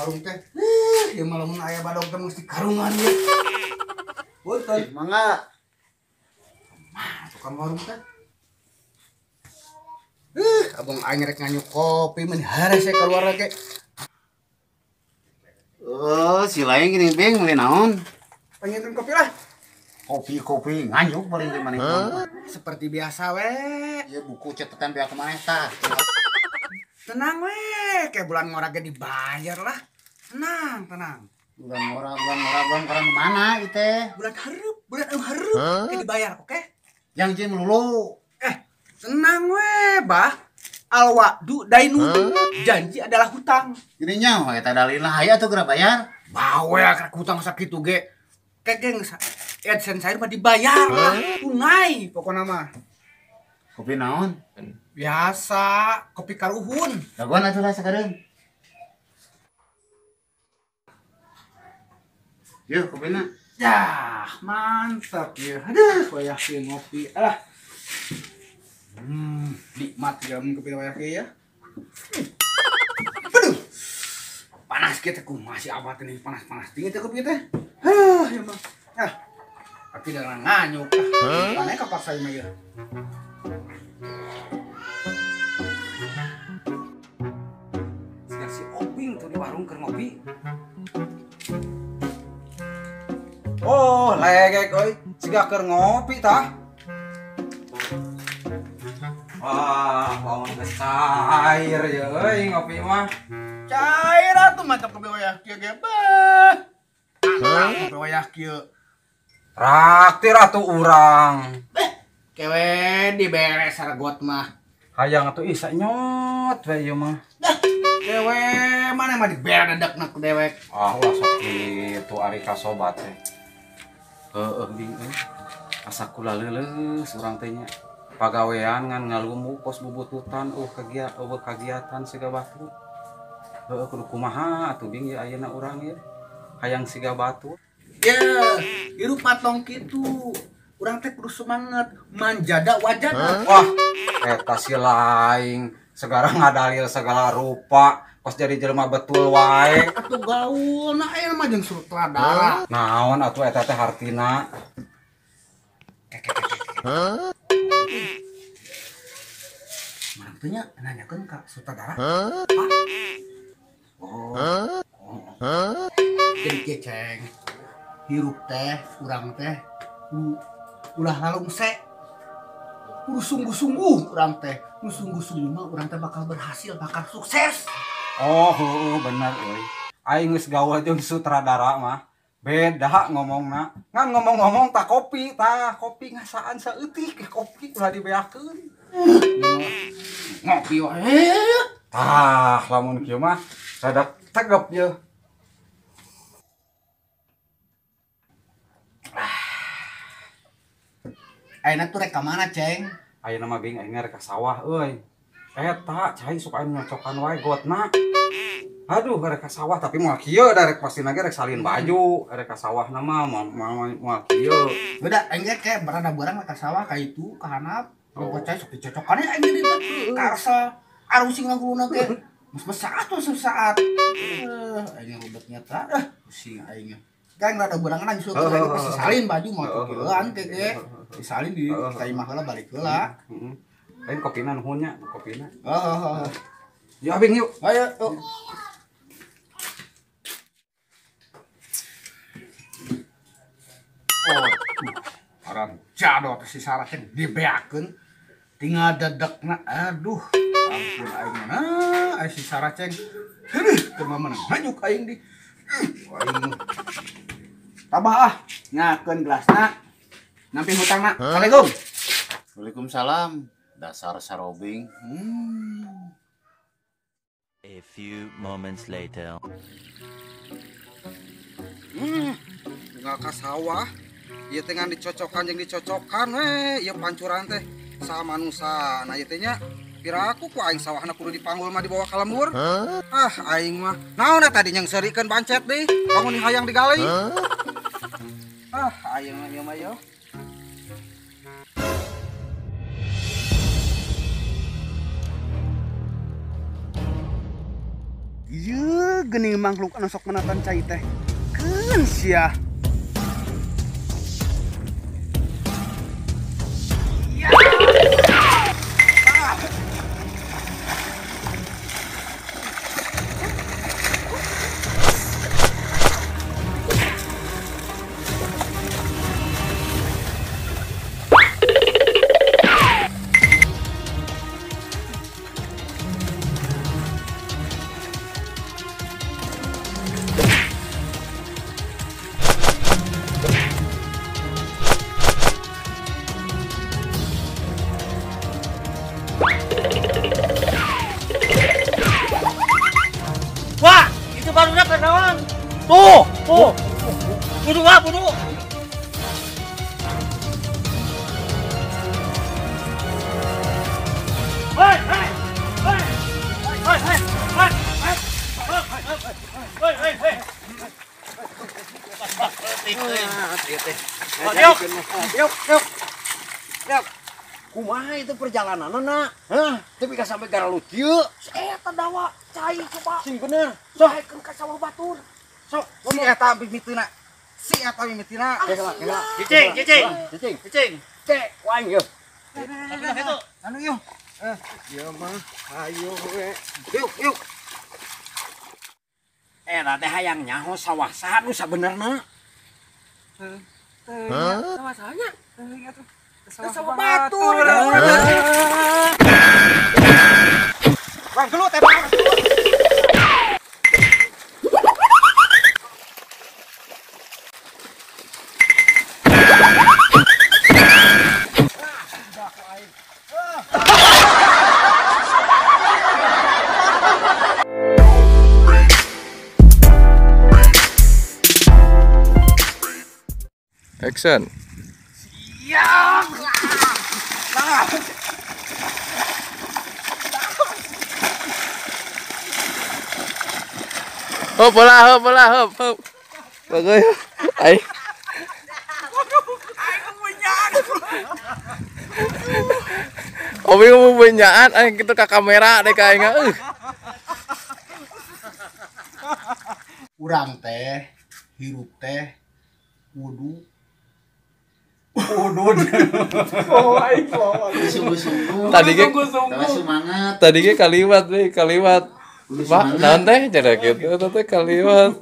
warung teh. Ya malam aya badog teh mesti karungan ya. Punten. Mangga. Tukang warung teh. Abang aing rek nganyuk kopi meni hares keluar ge. Oh, si lain gini beng mulai naon? Pengen kopi lah. Kopi nganyuk paling di mana? Seperti biasa we. Ya buku catatan biar kemana tah? Tenang we, kayak bulan ngorage dibayar lah. Tenang. Bulan orang mana itu? Bulan harup kayak dibayar, oke? Yang jin melulu. Tenang we, bah. Alwa'du dainun. Janji adalah hutang. Gininya, eta dalilna aya tuh geura bayar. Bawe ka hutang sakitu ge. Kegeng AdSense saya mah dibayar lah. Tunai pokokna mah. Kopi naon? Biasa, kopi karuhun. Dagoan atuh lah sakedeung. Yuk, kopina. Yah, mantap ya. Aduh, wayah kieu ngopi. Alah. Nikmat jam kopi wayah kieu ya. Aduh. Panas kita masih abad ini panas dingin teh kopi teh. Ya mah. Tapi dengan nganyuk. Aneh ka pasar mah ya. Si Oping tuh di warung keur ngopi. Oh, legek euy. Siga keur ngopi tah. Wah, bawang geus cair ya euy ngopi mah. Cair atuh mantap kopi wayah kieu ge. Beuh. Kopi wayah kieu. Traktir atuh urang. Kewe diberes saragot mah. Hayang atuh isa nyot we ieu mah. Kewe mana mah diberes dadakna ku dewek. Ah, ulah sok kitu ari kasobat teh. Bing asa kula leuleus urang teh nya. Pagawean ngan ngalumu pos bubututan kagiatan siga batu. Kudu kumaha atuh bing ya ayeuna urang ya. Hayang siga batu. Ya, hirup patong kitu. Urang teh kudu semangat manjada wajana. Wah, eta si laing segala ngadalil segala rupa. Pas jadi jelema betul wae. Atuh gaul, nah aya mah jeung sutradara. Naon atuh eta teh hartina? Mana teh nya nanyakeun ka sutradara? Jadi keceng. Hirup teh, urang teh ulah lalungse. Kudu sungguh-sungguh urang teh. Nu sungguh-sungguh mah urang teh bakal berhasil, bakal sukses. Oh, bener euy. Aing geus gaul jeung sutradara mah. Beda ngomongna. Ngan ngomong-ngomong tah kopi ngasaan saeutik kopi ulah dibeakeun. Ngopi wae. Tah, lamun kieu mah sadak tegep ye. Ayeuna tuh rek ka mana, Ceng? Ayeuna mah bing aing rek ka sawah euy. Eta cai sok aing nyocokan wae gotna. Aduh, rek ka sawah tapi moal kieu da rek pastina ge rek salin baju, rek ka sawah na mah moal kieu. Beda aing ge ke berada barang rek ka sawah ka itu ka hanap. Bocah sok dicocokan aing di karsa arusing ngaguluna ge. Mas saat tuh saat. Aing rubetnya tah. Pusing aing. Kan rada berangan justru aing pasti salin baju mah kieuan teh ge. Disalin di kaimah heula balik heula. Lain kopina nuhun nya, kopina. Ya abing yuk. Ayo. Aran jadot si Sarah teh dibeakeun tinggal dedekna. Aduh, ampun aing mana si Sarah ceng. Heuh, keur mana hanyuk aing di. Aing. Tabah ngakeun gelasna. Nampi hutangna. Assalamualaikum. Waalaikumsalam. Dasar sarobing. A few moments later. Tinggal ka sawah. Ieu teh ngan dicocokan jeung dicocokan we. Ieu pancuran teh saha manusa. Nah ieu teh nya piraku ku aing sawahna kudu dipanggul mah dibawa ka lembur. Aing mah naon tadi yang serikeun bancet deui. Bangun hayang digali. Aing mah ieu mah yo. geuning makhluk anu sok menatan cai teh. Keun sia. Wah, itu barunya kenawan. Tuh. Bunuh. Yuk. Kumaha itu perjalanan nak? Hah? Tapi ka sampai gara lucu. Eta dawa cai coba. Sing bener. Sok haekeun ka sawah batur. Sok, Si eta mimitina. Cicing. Cek, waing yeuh. Anu yuk. Ieu mah hayu we. Yuk. Eta teh hayang nyaho sawah saha nu sabenerna? Sawah sahanya? Sawah batur. Bang gelut teh Bang. Action. Hop lah. Bagus. Ai. Obi mau benyaan, kita ke kamera deh kayaknya. Urang teh hirup teh wudu. Tadi ge kaliwat. Pak, naon teh cara kitu teh kaliwat.